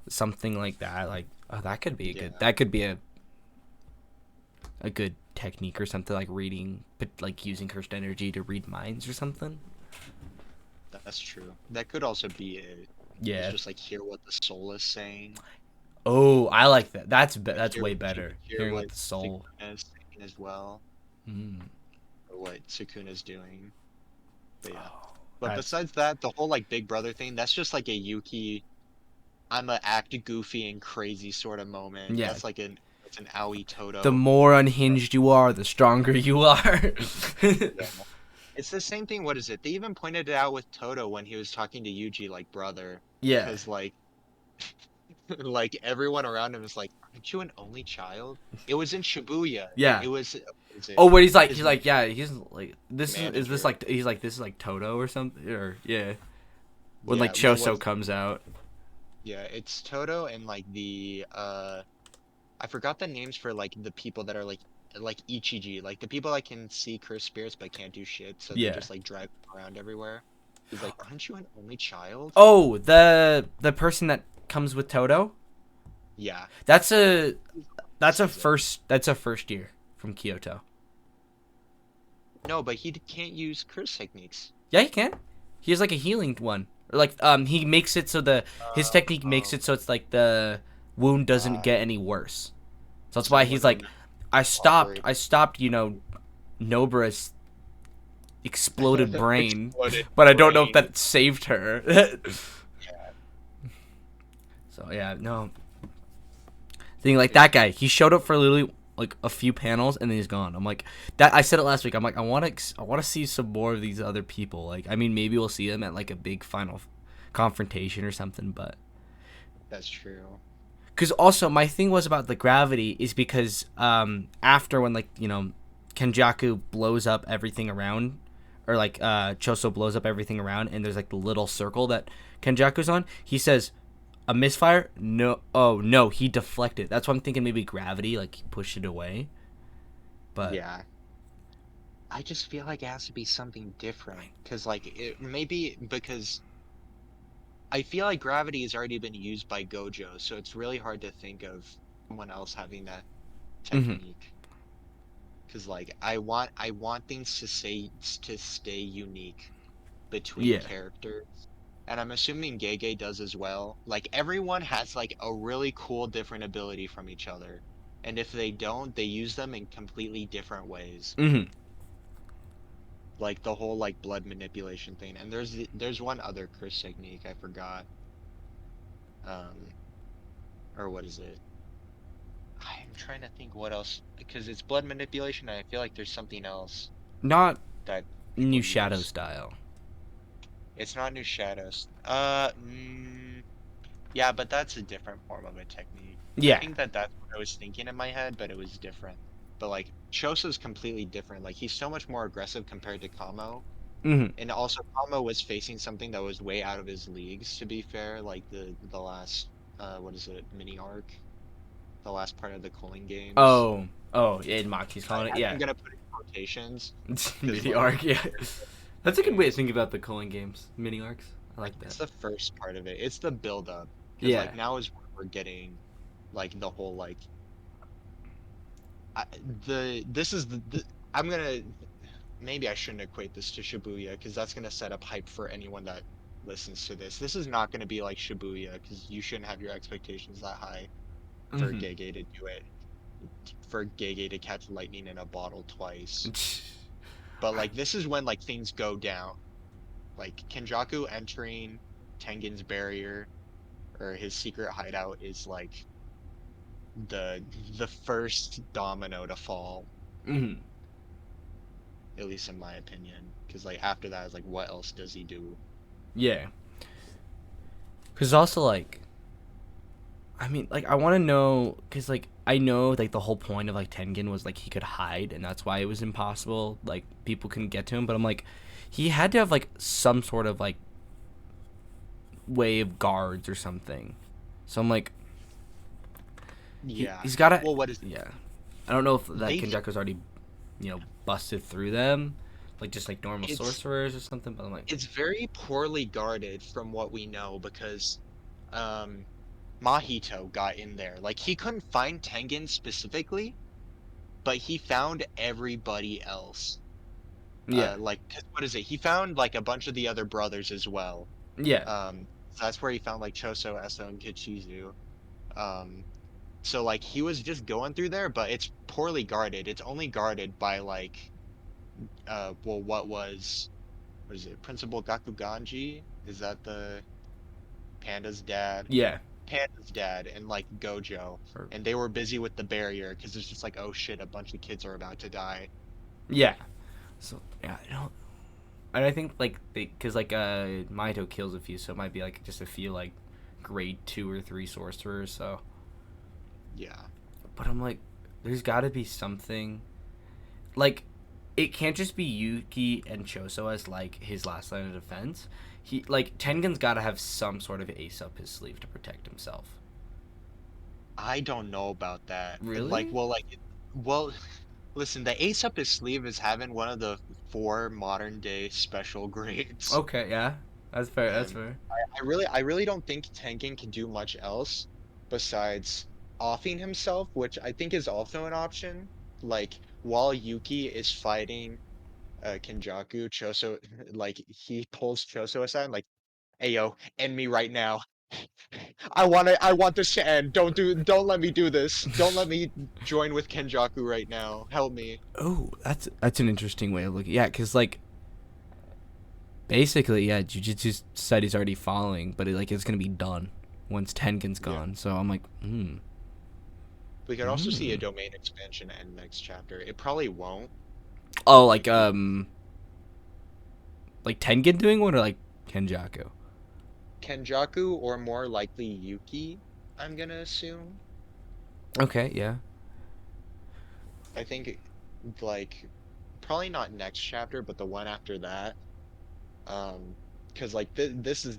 Something like that. Like, oh, that could be a good. yeah, That could be a good technique or something, like reading, but like using cursed energy to read minds or something. that's true. That could also be it. Is Yeah. just like hear what the soul is saying. Oh, I like that. That's Hear way she better. can hear Hearing what with the soul. Sukuna is saying as well, Mm. or what Sukuna's doing. But yeah. Oh, But that's besides that, the whole like Big Brother thing, that's just like a Yuki, I'm a act goofy and crazy sort of moment. yeah. That's an Aoi The Toto. more unhinged you are, the stronger you are. Yeah. It's the same thing. What is it? They even pointed it out with Toto when he was talking to Yuji like brother, yeah. because like like everyone around him is like, aren't you an only child? It was in Shibuya. Yeah. It was what is it? Oh, what he's His like, yeah, he's like, is this manager. like, he's like, this is like Toto or something, or yeah, when like Yeah, well, what Choso is it? comes out. Yeah, it's Toto and like the I forgot the names for like the people that are like Ichiji, like the people that can see cursed spirits but can't do shit, so they Yeah. just like drive around everywhere. He's like, aren't you an only child? Oh, the person that comes with Toto. Yeah. That's a Says it. that's a first year from Kyoto. No, but he can't use curse techniques. Yeah, he can. He has like a healing one. Or like he makes it so the his technique makes Oh, it so it's like the wound doesn't uh, get any worse. So that's why he's someone like, remember I operating stopped, Nobra's exploded brain, exploded but I don't know if brain. that saved her. Yeah, So yeah, no. Thing like that guy, he showed up for literally like a few panels and then he's gone. I'm like that. I said it last week. I'm like I want to see some more of these other people. Like I mean, maybe we'll see them at like a big final confrontation or something. But that's true. because also my thing was about the gravity is because after when like Kenjaku blows up everything around, or like Choso blows up everything around, and there's like the little circle that Kenjaku's on. He says, "A misfire? No. Oh no, he deflected." That's why I'm thinking maybe gravity, like he pushed it away. But Yeah. I just feel like it has to be something different, because like it maybe because I feel like gravity has already been used by Gojo, so it's really hard to think of someone else having that mhm. technique. Because like I want things to stay unique between Yeah. characters. And I'm assuming Gege does as well. Like everyone has like a really cool different ability from each other. And if they don't, they use them in completely different ways. Mhm. Like the whole like blood manipulation thing. And there's one other curse technique I forgot. Um or what is it? I'm trying to think what else, because it's blood manipulation and I feel like there's something else Not that new people shadow use. style. It's not New Shadows. Yeah, but that's a different form of a technique. I Yeah. think that that's what I was thinking in my head, but it was different. But like Choso's completely different. Like he's so much more aggressive compared to Kamo. Mhm. And also Kamo was facing something that was way out of his leagues, to be fair, like the last what is it, mini arc? The last part of the Culling games. Oh. Oh. Yeah, Maki's calling it. I'm Yeah. gonna put it in quotations because Mini like arc. Yeah. That's a good way to games. think about the Culling games. Mini arcs. I Like like that. it's the first part of it. It's the build up. Because Yeah. like now is where we're getting like the whole like I, the this is the I'm gonna maybe I shouldn't equate this to Shibuya because that's gonna set up hype for anyone that listens to this. This is not gonna be like Shibuya because you shouldn't have your expectations that high for Mhm. Gege to do it. For Gege to catch lightning in a bottle twice. But like this is when like things go down. Like Kenjaku entering Tengen's barrier or his secret hideout is like the the first domino to fall, Mhm. at least in my opinion. Because like after that is like what else does he do? Yeah. Cause also like, I mean, like I want to know, cause like I know like the whole point of like Tengen was like he could hide, and that's why it was impossible. Like people couldn't get to him, but I'm like, he had to have like some sort of like wave guards or something. So I'm like, Yeah. he's got to. Well, what is it? Yeah, I don't know if that They Kenjaku's already, busted through them, like just like normal it's sorcerers or something. But I'm like, it's very poorly guarded from what we know because um Mahito got in there. Like he couldn't find Tengen specifically, but he found everybody else. yeah, Like 'cause what is it? He found like a bunch of the other brothers as well. yeah, So that's where he found like Choso, Eso, and Kichizu. Um, so like he was just going through there, but it's poorly guarded. It's only guarded by like well what is it? Principal Gakuganji? Is that the Panda's dad? yeah, Panda's dad and like Gojo. or, And they were busy with the barrier because it's just like, oh shit, a bunch of kids are about to die. yeah. So yeah, and I think like because like Mahito kills a few, so it might be like just a few like grade 2 or 3 sorcerers. So, Yeah. but I'm like, there's got to be something like it can't just be Yuki and Choso as like his last line of defense. He like Tengen's got to have some sort of ace up his sleeve to protect himself. I don't know about that. Like, Really? well, listen, the ace up his sleeve is having one of the four modern day special grades. Okay, yeah, that's fair. That's And fair. I really don't think Tengen can do much else besides offing himself, which I think is also an option. Like, while Yuki is fighting Kenjaku, Choso, like, he pulls Choso aside, like, hey yo, end me right now. I want this to end. Don't let me do this. Don't let me join with Kenjaku right now. Help me. Oh, that's an interesting way of looking. Yeah, because like basically, yeah, Jujutsu Society's already falling, but it's gonna be done once Tengen's Yeah. gone. So I'm like, We could also see a domain expansion end next chapter. It probably won't. oh, Maybe like Tengen doing one or like Kenjaku? Kenjaku or more likely Yuki, I'm gonna assume. Okay, yeah. I think like probably not next chapter, but the one after that. Um, because like this is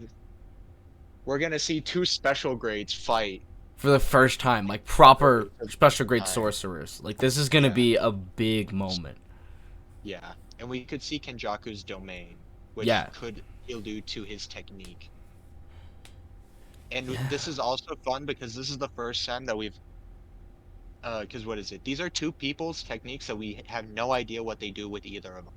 we're gonna see two special grades fight For the first time, like for proper the special grade time. sorcerers. Like this is gonna Yeah, be a big moment. yeah. And we could see Kenjaku's domain, which Yeah. could allude to his technique. And Yeah. this is also fun because this is the first time that we've because what is it? These are two people's techniques that we have no idea what they do with either of them.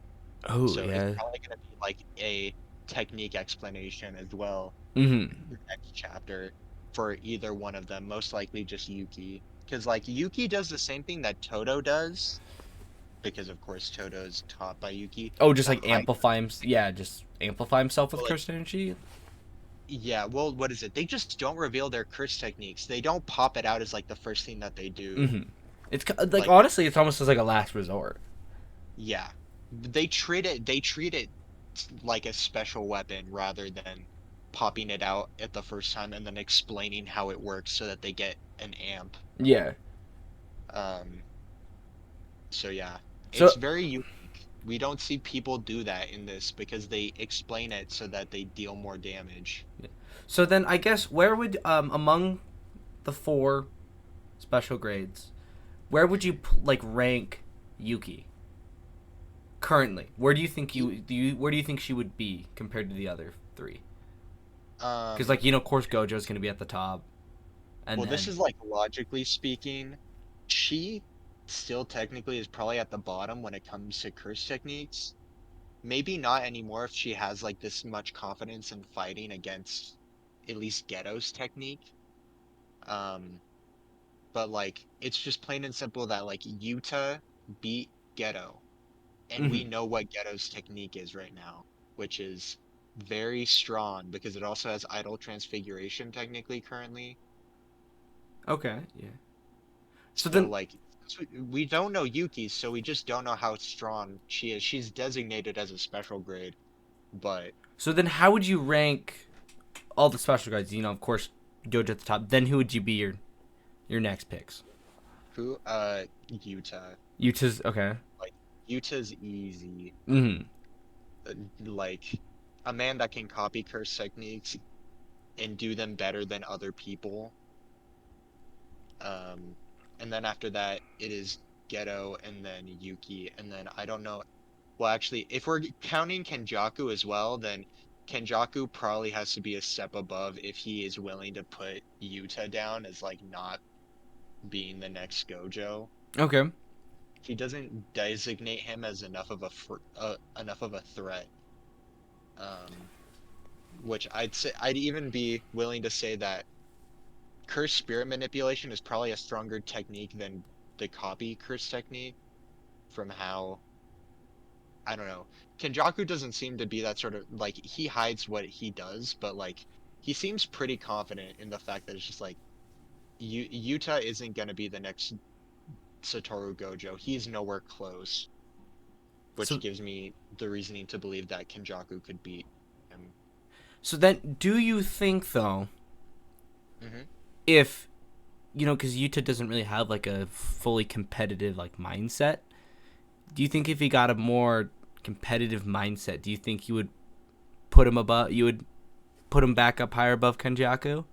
Oh So it's yeah. probably going to be like a technique explanation as well Mm-hmm. in the next chapter for either one of them, most likely just Yuki. Because like Yuki does the same thing that Toto does, because of course Toto is taught by Yuki Oh, just to like hide. amplify him. Yeah, just amplify himself with But like, cursed energy. yeah, well, what is it? They just don't reveal their curse techniques. They don't pop it out as like the first thing that they do. Mm-hmm. It's like Like, honestly, it's almost as like a last resort. yeah, they treat it like a special weapon rather than popping it out at the first time and then explaining how it works so that they get an amp. Yeah. Um, so yeah, it's So very unique. We don't see people do that in this because they explain it so that they deal more damage. so then I guess where would among the 4 special grades, where would you like rank Yuki currently? Where do you think where do you think she would be compared to the other 3? Because Um, like of course Gojo's gonna be at the top, and well, this then is like logically speaking, she still technically is probably at the bottom when it comes to curse techniques. Maybe not anymore if she has like this much confidence in fighting against at least Ghetto's technique. Um, but like it's just plain and simple that like Yuta beat Ghetto, and we mm-hmm. know what Ghetto's technique is right now, which is very strong because it also has idle transfiguration technically currently. Okay, yeah. So So then like we don't know Yuki, so we just don't know how strong she is. She's designated as a special grade, but how would you rank all the special grades? Of course Gojo at the top. Then who would you be your next picks? who Yuta. Yuta's okay. Like Yuta's easy. Mm-hmm. Like a man that can copy curse techniques. and do them better than other people. Um, and then after that, it is Geto and then Yuki, and then I don't know. Well, actually, if we're counting Kenjaku as well, then Kenjaku probably has to be a step above if he is willing to put Yuta down as like not being the next Gojo. Okay. He doesn't designate him as enough of a threat. Um, which I'd say I'd even be willing to say that curse spirit manipulation is probably a stronger technique than the copy curse technique from how I don't know. Kenjaku doesn't seem to be that sort of like he hides what he does, but like he seems pretty confident in the fact that it's just like Yuta isn't gonna be the next Satoru Gojo. He's nowhere close, which So gives me the reasoning to believe that Kenjaku could beat him. so then, do you think though, Hmm. if because Yuta doesn't really have like a fully competitive like mindset. Do you think if he got a more competitive mindset, do you think you would put him above? You would put him back up higher above Kenjaku?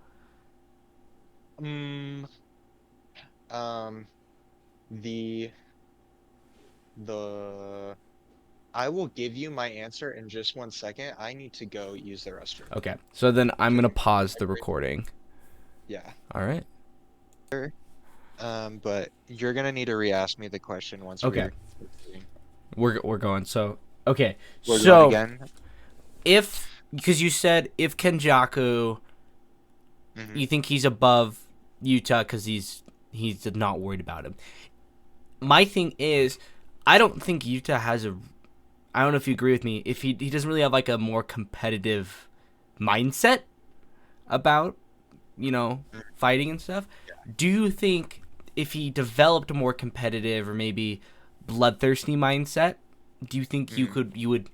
Mm, um, the the I will give you my answer in just 1 second. I need to go use the restroom. Okay, so then I'm Give gonna me pause the 1 second. recording. Yeah. All right. But you're gonna need to re-ask me the question once Okay, we're recording. we're going. So okay, We're going so again. if because you said if Kenjaku, Hmm. you think he's above Yuta because he's not worried about him. My thing is, I don't think Yuta has a. I don't know if you agree with me. If he doesn't really have like a more competitive mindset about fighting and stuff. Do you think if he developed a more competitive or maybe bloodthirsty mindset, do you think Mm. you would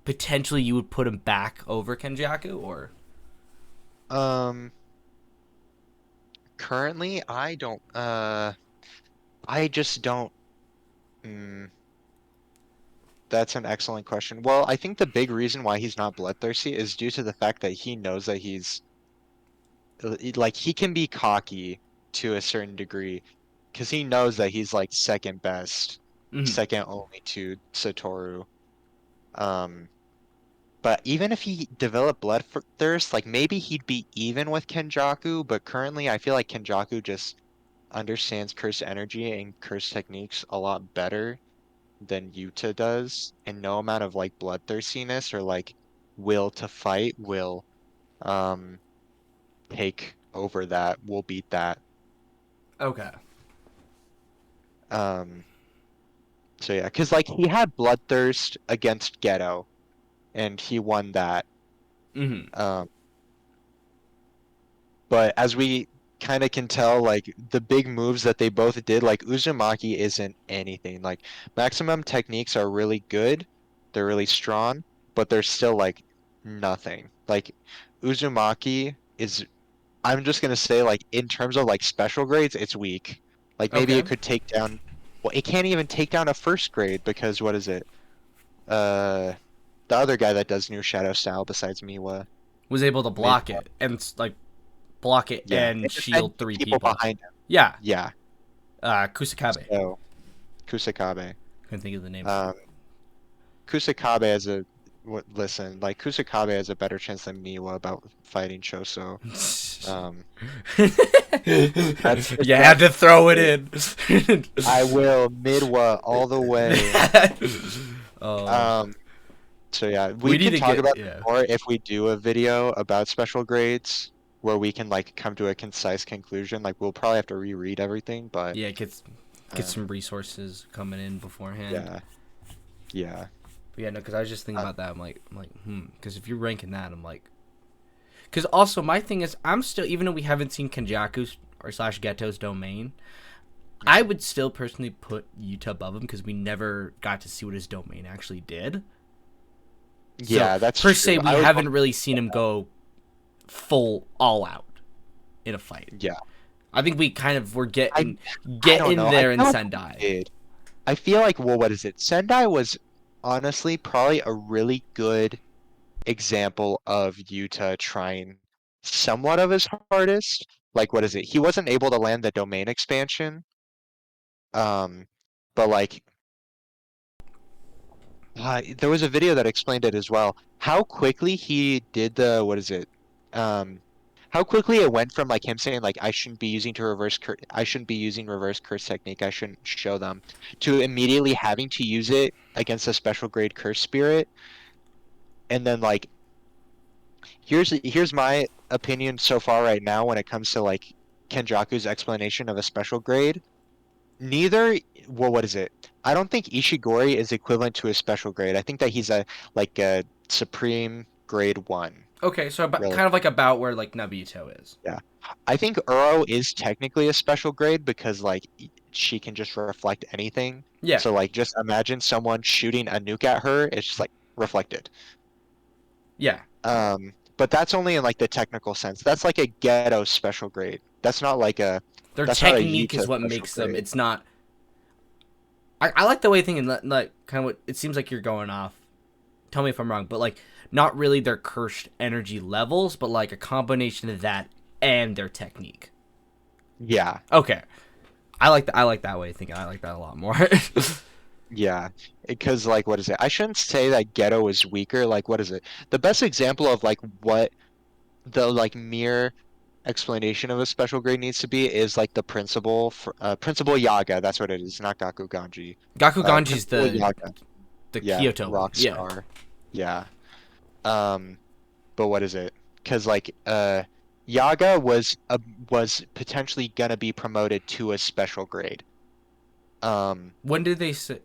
potentially you would put him back over Kenjaku or? Um, Currently, I just don't. Mm, that's an excellent question. Well, I think the big reason why he's not bloodthirsty is due to the fact that he knows that like he can be cocky to a certain degree because he knows that he's like second best, Mhm. second only to Satoru. Um, but even if he developed bloodthirst, like maybe he'd be even with Kenjaku, but currently I feel like Kenjaku just understands curse energy and curse techniques a lot better than Yuta does, and no amount of like bloodthirstiness or like will to fight will um take over that, will beat that. Okay. Um so yeah, because like he had bloodthirst against Geto and he won that. Mhm. Um but as we kind of can tell, like the big moves that they both did, like Uzumaki isn't anything. Like maximum techniques are really good, they're really strong, but they're still like nothing. Like Uzumaki is, I'm just gonna say, like in terms of like special grades, it's weak. Like maybe Okay. it could take down, well, it can't even take down a first grade because what is it? Uh, the other guy that does new Shadow Style besides Miwa, Was able to mid, block it and like block it yeah, and and defend shield three people people. behind him. Yeah. Yeah. Kusakabe. So Kusakabe. Couldn't think of the name. Um, Kusakabe has a listen, like Kusakabe has a better chance than Miwa about fighting Choso. Um, that's just You had that. to throw it in. I will Midwa all the way. Oh, Um, so yeah, we we need can to talk get about this yeah. more if we do a video about special grades where we can like come to a concise conclusion. Like we'll probably have to reread everything, but Yeah, get um, some resources coming in beforehand. yeah, yeah. But yeah, no, because I was just thinking Uh, about that. I'm like, because if you're ranking that, I'm like, because also my thing is, I'm still even though we haven't seen Kenjaku's or slash Geto's domain, I mhm. would still personally put Yuta above him because we never got to see what his domain actually did. So Yeah, that's per se, true. we I was going haven't really seen him go full all out in a fight. yeah. I think we kind of were I I don't getting know. I there in feel like we Sendai. did. I feel like, well, what is it? Sendai was honestly probably a really good example of Yuta trying somewhat of his hardest. Like, what is it? He wasn't able to land the domain expansion. Um, but like, there was a video that explained it as well. How quickly he did the, what is it? Um, how quickly it went from like him saying like I shouldn't be using reverse curse technique. I shouldn't show them to immediately having to use it against a special grade curse spirit. And then like here's my opinion so far right now when it comes to like Kenjaku's explanation of a special grade. Neither, well, what is it? I don't think Ishigori is equivalent to a special grade. I think that he's a supreme grade 1, Okay, so really. kind of like about where like Nobito is. Yeah. I think Uro is technically a special grade because like she can just reflect anything. Yeah, So like just imagine someone shooting a nuke at her, it's just like reflected. yeah. But that's only in like the technical sense. That's like a ghetto special grade. Their That's not a technique is Yuta what special makes them. grade. It's not. I like the way thinking like kind of what it seems like you're going off. Tell me if I'm wrong, but like not really their cursed energy levels, but like a combination of that and their technique. Yeah. Okay, I like that way of thinking. I like that a lot more. Yeah, because like what is it? I shouldn't say that Ghetto is weaker. Like what is it? The best example of like what the like mere explanation of a special grade needs to be is like the principal for Principal Yaga. That's what it is, not Gaku Ganji. Gaku Ganji's Principal Yaga. the Yeah, Kyoto one. Yeah. Rockstar. Yeah. Um, but what is it? Because like Yaga was potentially gonna be promoted to a special grade. Um. When did they say?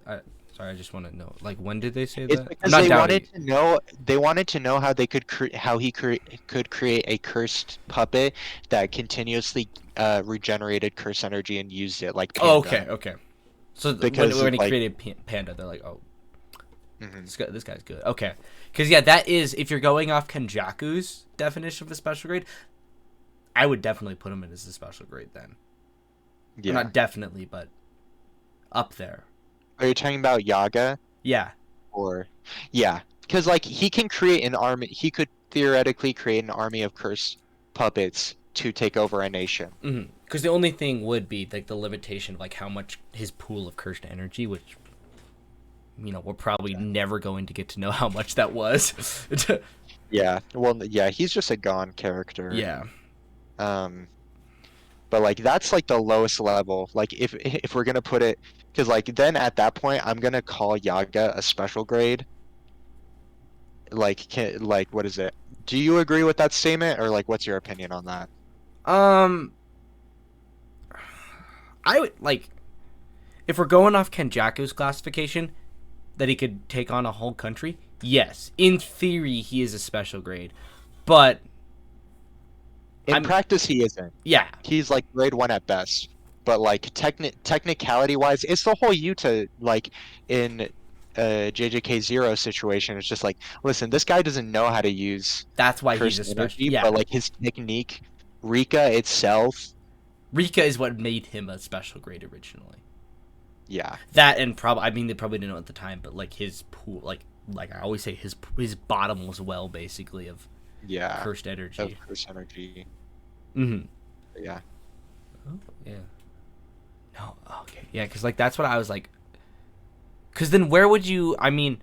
Sorry, I just want to know. Like, when did they say It's that? I'm because not doubting. they wanted to know how they could could create a cursed puppet that continuously regenerated curse energy and used it like Oh, okay, Panda. okay. So Because when he like created Panda, they're like, oh, mhm, this guy's good. Okay, because yeah, that is if you're going off Kenjaku's definition of a special grade, I would definitely put him in as a special grade then. Or yeah. not definitely, but up there. Are you talking about Yaga Yeah. or yeah? Because like he can create an army. He could theoretically create an army of cursed puppets to take over a nation. Because the only thing would be like the limitation of like how much his pool of cursed energy, which we're probably never going to get to know how much that was. Yeah. Well, yeah. He's just a gone character. Yeah. Um. But like that's like the lowest level. Like if we're gonna put it, because like then at that point I'm gonna call Yaga a special grade. Like what is it? Do you agree with that statement, or like what's your opinion on that? Um, I would like if we're going off Kenjaku's classification that he could take on a whole country. Yes, in theory he is a special grade, but In I'm practice, he isn't. yeah, He's like grade 1 at best. But like technicality wise, it's the whole Utah like in JJK Zero situation. It's just like, listen, this guy doesn't know how to use that's why he's a cursed special. energy, Yeah, but like his technique, Rika itself, Rika is what made him a special grade originally. yeah. That and probably they probably didn't know at the time, but like his pool, like I always say, his bottomless well basically of Yeah, cursed of energy. course energy. Mm-hmm. Yeah. Oh, yeah. No. Okay. Yeah. Because like that's what I was like. Because then where would you? I mean,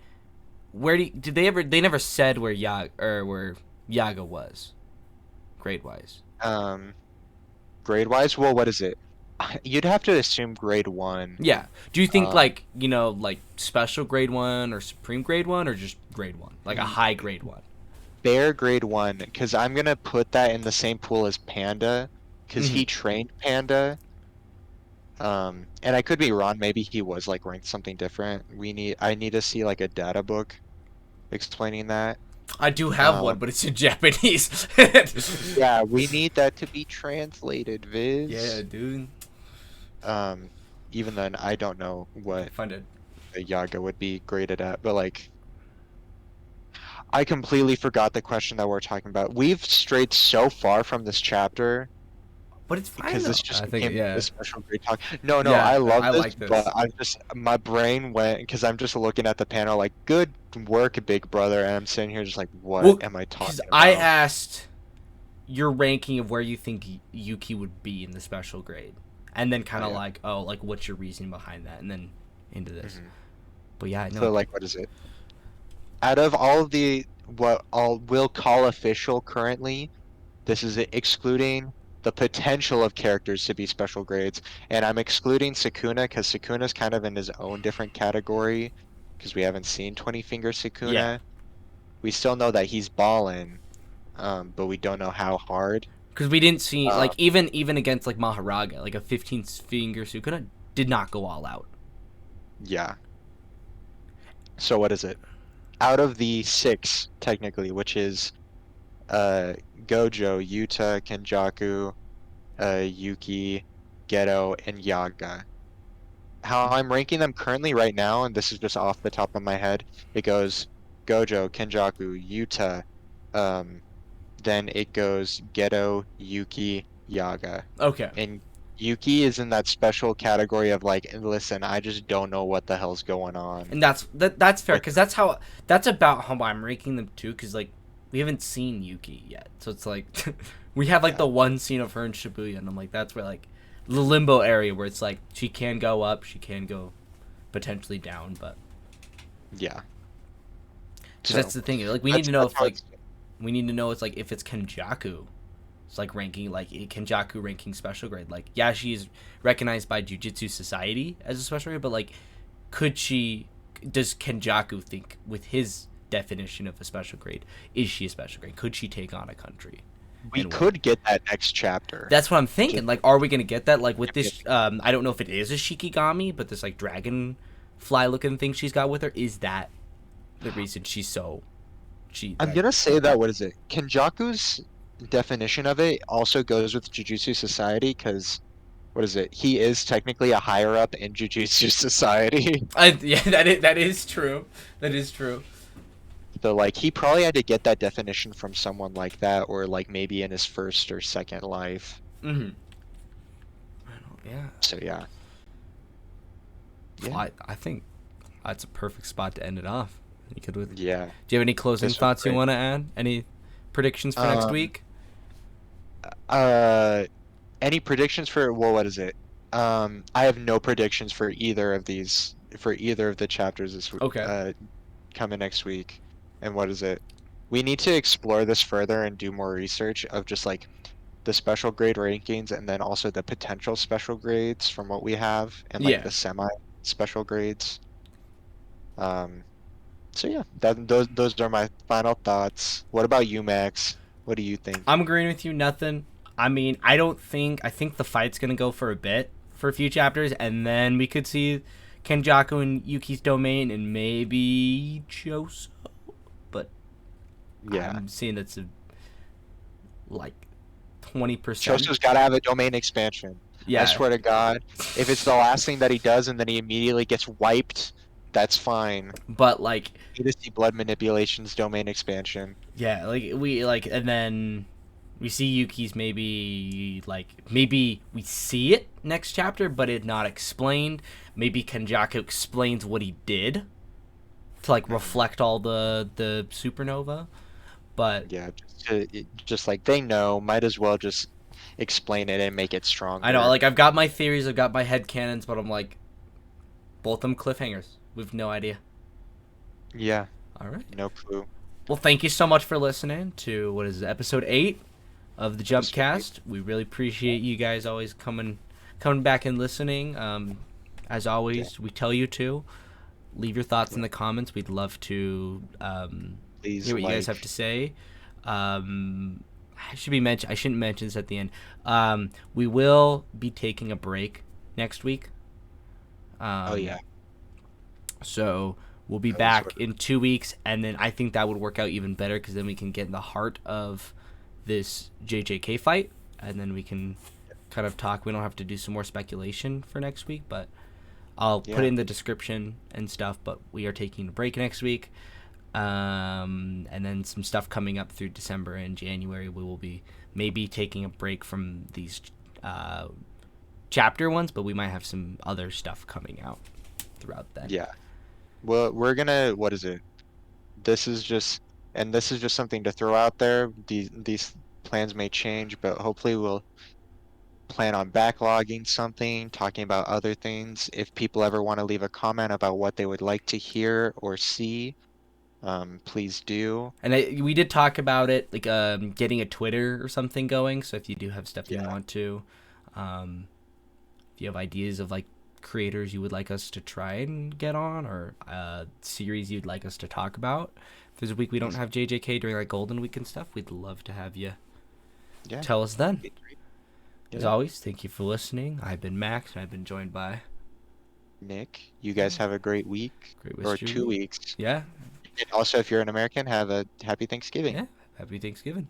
did they ever? They never said where Yaga was, grade wise. Um, grade wise, well, what is it? You'd have to assume grade 1. Yeah. Do you think Um, like like special grade 1 or supreme grade 1 or just grade 1, like a y- high grade 1? Bear grade 1, because I'm gonna put that in the same pool as Panda, because Mm-hmm. he trained Panda. And I could be wrong. Maybe he was like ranked something different. I need to see like a data book explaining that. I do have Um, one, but it's in Japanese. yeah, we need that to be translated, Yeah, Viz. dude. Um, even then, I don't know what Find it. a Yaga would be graded at, but like, I completely forgot the question that we're talking about. We've strayed so far from this chapter. But it's fine because though. this just I think became a yeah. special grade talk. No, no, Yeah, I love I this, like but this. my brain went because I'm just looking at the panel like, good work, big brother, and I'm sitting here just like, what Well, am I cuz talking I about? asked your ranking of where you think Yuki would be in the special grade. And then Oh kind of yeah. like, oh, like what's your reasoning behind that? And then into this. hmm But yeah, So no. like, what is it? Out of all of the what I'll will call official currently, this is excluding the potential of characters to be special grades, and I'm excluding Sukuna because Sukuna's kind of in his own different category because we haven't seen 20 Finger Yeah. Sukuna. We still know that he's ballin', but we don't know how hard. Because we didn't see Uh, like even against like Maharaga, like a 15 finger Sukuna did not go all out. yeah. So what is it? Out of the six, technically, which is uh Gojo, Yuta, Kenjaku, Yuki, Geto, and Yaga. How I'm ranking them currently right now, and this is just off the top of my head, it goes Gojo, Kenjaku, Yuta, um, then it goes Geto, Yuki, Yaga. Okay. And Yuki is in that special category of like, listen, I just don't know what the hell's going on And that's fair with because him. that's about how I'm ranking them too. Because like we haven't seen Yuki yet, so it's like we have like Yeah, the one scene of her in Shibuya, and I'm like that's where like the limbo area where it's like she can go up, she can go potentially down, but yeah. because that's So the thing. Like we need to know that's if how like it's we need to know it's like if it's Kenjaku. It's like ranking like Kenjaku ranking special grade. Like yeah, she's recognized by Jujutsu Society as a special grade, but like could she? Does Kenjaku think with his definition of a special grade, is she a special grade? Could she take on a country? we And where? could get that next chapter. That's what I'm Just thinking. Like, are we gonna get that? Like with give me this, I don't know if it is a Shikigami, but this like dragon fly looking thing she's got with her. Is that the reason she's so she I'm that? gonna say that what is it? Kenjaku's definition of it also goes with Jujutsu Society because what is it? He is technically a higher up in Jujutsu Society. Yeah, that is true. That is true. So like he probably had to get that definition from someone like that or like maybe in his first or second life. Mm-hmm. I don't, yeah. So yeah. Yeah. I think that's a perfect spot to end it off. You could with. Do Yeah. you have any closing This was thoughts you great. want to add? Any predictions for next Um week? uh any predictions for well what is it? I have no predictions for either of the chapters Okay. coming next week. And what is it? We need to explore this further and do more research of just like the special grade rankings and then also the potential special grades from what we have and like Yeah. the semi special grades. Um, so yeah, those are my final thoughts. What about you, Max? What do you think? I'm agreeing with you. Nothing. I mean, I think the fight's gonna go for a bit for a few chapters, and then we could see Kenjaku and Yuki's domain, and maybe Choso. But Yeah, I'm seeing that's a like 20%. Choso's got to have a domain expansion. I Yeah. swear to God, if it's the last thing that he does and then he immediately gets wiped, that's fine. But like, Need to see blood manipulations domain expansion. yeah, like we like, and then we see Yuki's maybe we see it next chapter, but it not explained. Maybe Kenjaku explains what he did to like Mhm. reflect all the supernova. But Yeah, just like they know, might as well just explain it and make it I know, stronger. like I've got my theories, I've got my head canons, but I'm like both of them cliffhangers. We've no idea. Yeah, All right. no clue. Well, thank you so much for listening to what is it, episode 8 of the Episode 8. Jumpcast. We really appreciate you guys always coming back and listening. As Yeah, always, we tell you to leave your thoughts in the comments. We'd love to please hear what you guys have to like. say. I shouldn't mention this at the end. We will be taking a break next week. Oh yeah, Um, so we'll be that was back sort in 2 weeks, and then I think that would work out even better because then we can get in the heart of this JJK fight, and then we can kind of talk. We don't have to do some more speculation for next week, but I'll put it yeah, in the description and stuff. But we are taking a break next week, and then some stuff coming up through December and January. We will be maybe taking a break from these uh, chapter ones, but we might have some other stuff coming out throughout then. Yeah. Well, we're gonna, what is it? This is just, and this is just something to throw out there. These plans may change, but hopefully we'll plan on backlogging something, talking about other things. If people ever want to leave a comment about what they would like to hear or see, please do. And we did talk about it, like getting a Twitter or something going. So if you do have stuff you Yeah. want to, um, if you have ideas of like creators you would like us to try and get on, or series you'd like us to talk about. If there's a week we don't have JJK during like Golden Week and stuff, we'd love to have you Yeah. tell us then. As Yeah. always, thank you for listening. I've been Max, and I've been joined by Nick, you guys have a great week Great or West 2 Julie. weeks. Yeah, And also, if you're an American, have a happy Thanksgiving. yeah. Happy Thanksgiving.